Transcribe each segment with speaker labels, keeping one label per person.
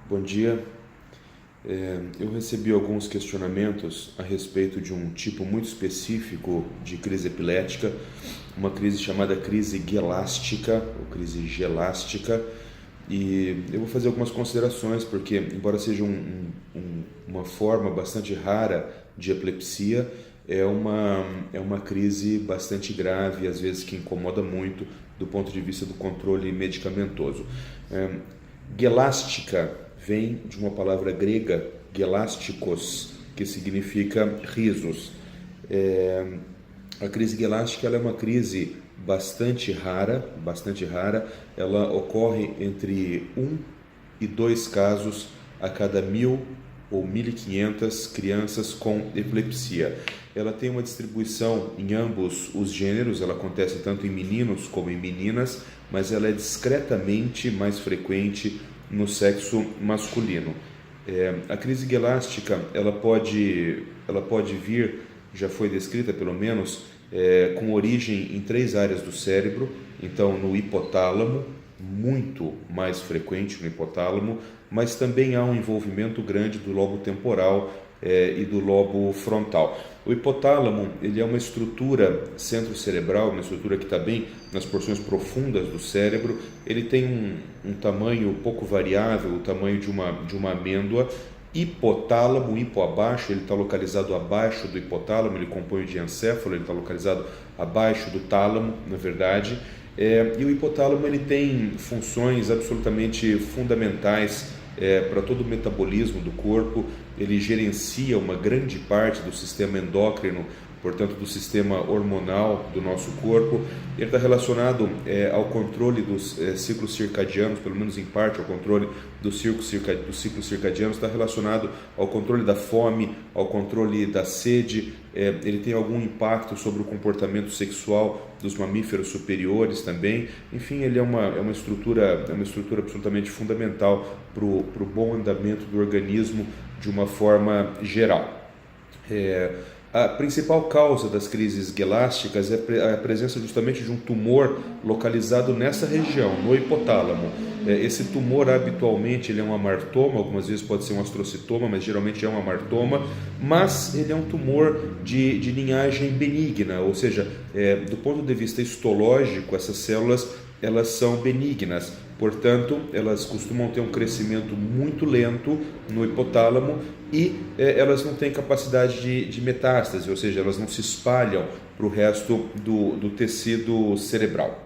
Speaker 1: Bom dia. Eu recebi alguns questionamentos a respeito de um tipo muito específico de crise epilética, uma crise chamada crise gelástica, ou crise gelástica, e eu vou fazer algumas considerações, porque, embora seja uma forma bastante rara de epilepsia, é uma crise bastante grave, às vezes que incomoda muito do ponto de vista do controle medicamentoso. Gelástica vem de uma palavra grega, gelásticos, que significa risos. A crise gelástica ela é uma crise bastante rara. Ela ocorre entre 1 e 2 casos a cada 1.000 ou 1.500 crianças com epilepsia. Ela tem uma distribuição em ambos os gêneros, ela acontece tanto em meninos como em meninas, mas ela é discretamente mais frequente no sexo masculino. A crise gelástica ela pode vir, já foi descrita pelo menos, com origem em 3 áreas do cérebro. Então, no hipotálamo, muito mais frequente no hipotálamo, mas também há um envolvimento grande do lobo temporal e do lobo frontal. O hipotálamo ele é uma estrutura centrocerebral, uma estrutura que está bem nas porções profundas do cérebro. Ele tem um tamanho pouco variável, o tamanho de uma amêndoa. Hipotálamo, hipo abaixo, ele está localizado abaixo do hipotálamo, ele compõe o diencéfalo, ele está localizado abaixo do tálamo, na verdade. E o hipotálamo ele tem funções absolutamente fundamentais para todo o metabolismo do corpo. Ele gerencia uma grande parte do sistema endócrino, portanto do sistema hormonal do nosso corpo. Ele está relacionado ao controle dos ciclos circadianos, pelo menos em parte ao controle dos ciclos circadianos, está relacionado ao controle da fome, ao controle da sede. Ele tem algum impacto sobre o comportamento sexual dos mamíferos superiores também. Enfim, ele é uma estrutura absolutamente fundamental para o bom andamento do organismo de uma forma geral. A principal causa das crises gelásticas é a presença justamente de um tumor localizado nessa região, no hipotálamo. Esse tumor habitualmente ele é um amartoma, algumas vezes pode ser um astrocitoma, mas geralmente é um amartoma, mas ele é um tumor de linhagem benigna, ou seja, do ponto de vista histológico, essas células elas são benignas, portanto elas costumam ter um crescimento muito lento no hipotálamo e elas não têm capacidade de metástase, ou seja, elas não se espalham para o resto do tecido cerebral.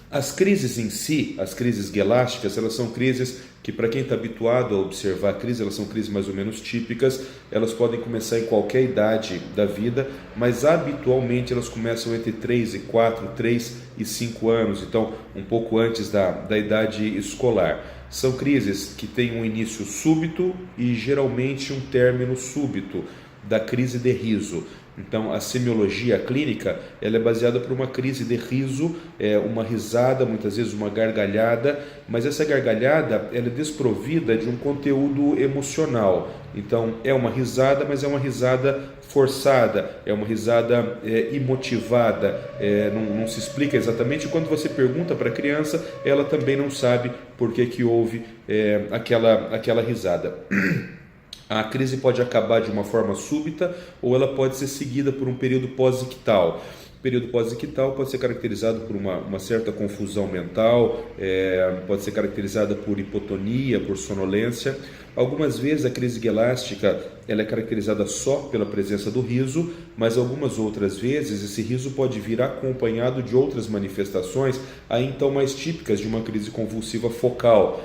Speaker 1: As crises em si, as crises gelásticas, elas são crises que, para quem está habituado a observar a crise, elas são crises mais ou menos típicas. Elas podem começar em qualquer idade da vida, mas habitualmente elas começam entre 3 e 4, 3 e 5 anos, então um pouco antes da idade escolar. São crises que têm um início súbito e geralmente um término súbito da crise de riso. Então, a semiologia clínica ela é baseada por uma crise de riso, uma risada, muitas vezes uma gargalhada, mas essa gargalhada ela é desprovida de um conteúdo emocional. Então, é uma risada, mas é uma risada forçada, é uma risada imotivada, não se explica exatamente. Quando você pergunta para a criança, ela também não sabe por que houve aquela risada. A crise pode acabar de uma forma súbita ou ela pode ser seguida por um período pós-ictal. O período pós-ictal pode ser caracterizado por uma certa confusão mental, pode ser caracterizada por hipotonia, por sonolência. Algumas vezes a crise gelástica ela é caracterizada só pela presença do riso, mas algumas outras vezes esse riso pode vir acompanhado de outras manifestações, aí então mais típicas de uma crise convulsiva focal.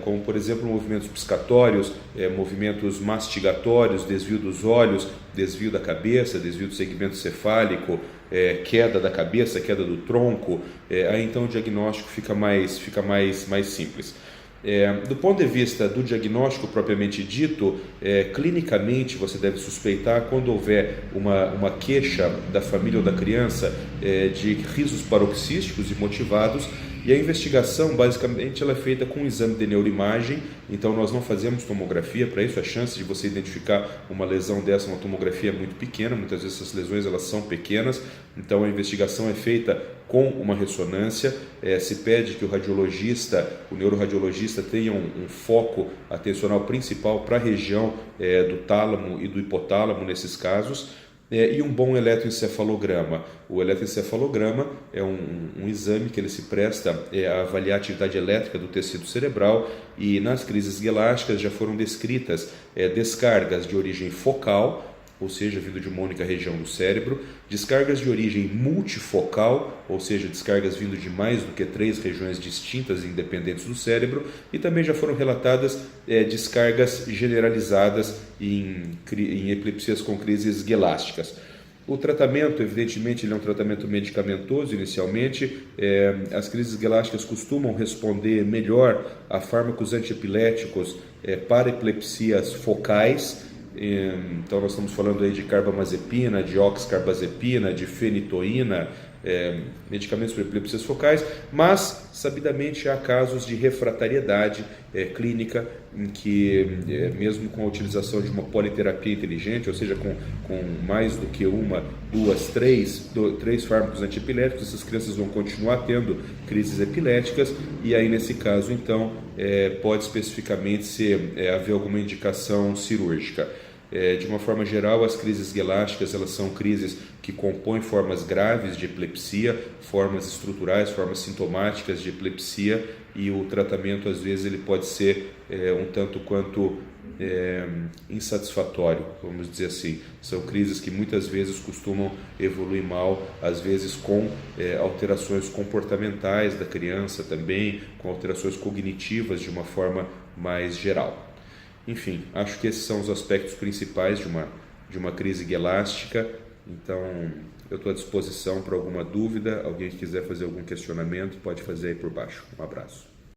Speaker 1: Como por exemplo movimentos piscatórios, movimentos mastigatórios, desvio dos olhos, desvio da cabeça, desvio do segmento cefálico, queda da cabeça, queda do tronco. Aí então o diagnóstico fica mais simples. Do ponto de vista do diagnóstico propriamente dito, clinicamente você deve suspeitar quando houver uma queixa da família ou da criança de risos paroxísticos e motivados. E a investigação, basicamente, ela é feita com um exame de neuroimagem. Então, nós não fazemos tomografia para isso. A chance de você identificar uma lesão dessa, uma tomografia é muito pequena. Muitas vezes essas lesões elas são pequenas. Então, a investigação é feita com uma ressonância. Se pede que o radiologista, o neuroradiologista, tenha um foco atencional principal para a região do tálamo e do hipotálamo nesses casos. E um bom eletroencefalograma. O eletroencefalograma é um exame que ele se presta a avaliar a atividade elétrica do tecido cerebral, e nas crises guelásticas já foram descritas descargas de origem focal, ou seja, vindo de uma única região do cérebro, descargas de origem multifocal, ou seja, descargas vindo de mais do que 3 regiões distintas e independentes do cérebro, e também já foram relatadas descargas generalizadas em epilepsias com crises guelásticas. O tratamento, evidentemente, ele é um tratamento medicamentoso inicialmente. As crises guelásticas costumam responder melhor a fármacos antiepiléticos para epilepsias focais. Então nós estamos falando aí de carbamazepina, de oxcarbazepina, de fenitoína, medicamentos para epilepsias focais, mas sabidamente há casos de refratariedade clínica em que, mesmo com a utilização de uma politerapia inteligente, ou seja, com mais do que uma, duas, três fármacos antiepiléticos, essas crianças vão continuar tendo crises epiléticas, e aí nesse caso então pode especificamente haver alguma indicação cirúrgica. De uma forma geral, as crises guelásticas, elas são crises que compõem formas graves de epilepsia, formas estruturais, formas sintomáticas de epilepsia, e o tratamento às vezes ele pode ser um tanto quanto insatisfatório, vamos dizer assim. São crises que muitas vezes costumam evoluir mal, às vezes com alterações comportamentais da criança também, com alterações cognitivas de uma forma mais geral. Enfim, acho que esses são os aspectos principais de uma crise guelástica. Então, eu estou à disposição para alguma dúvida. Alguém que quiser fazer algum questionamento, pode fazer aí por baixo. Um abraço.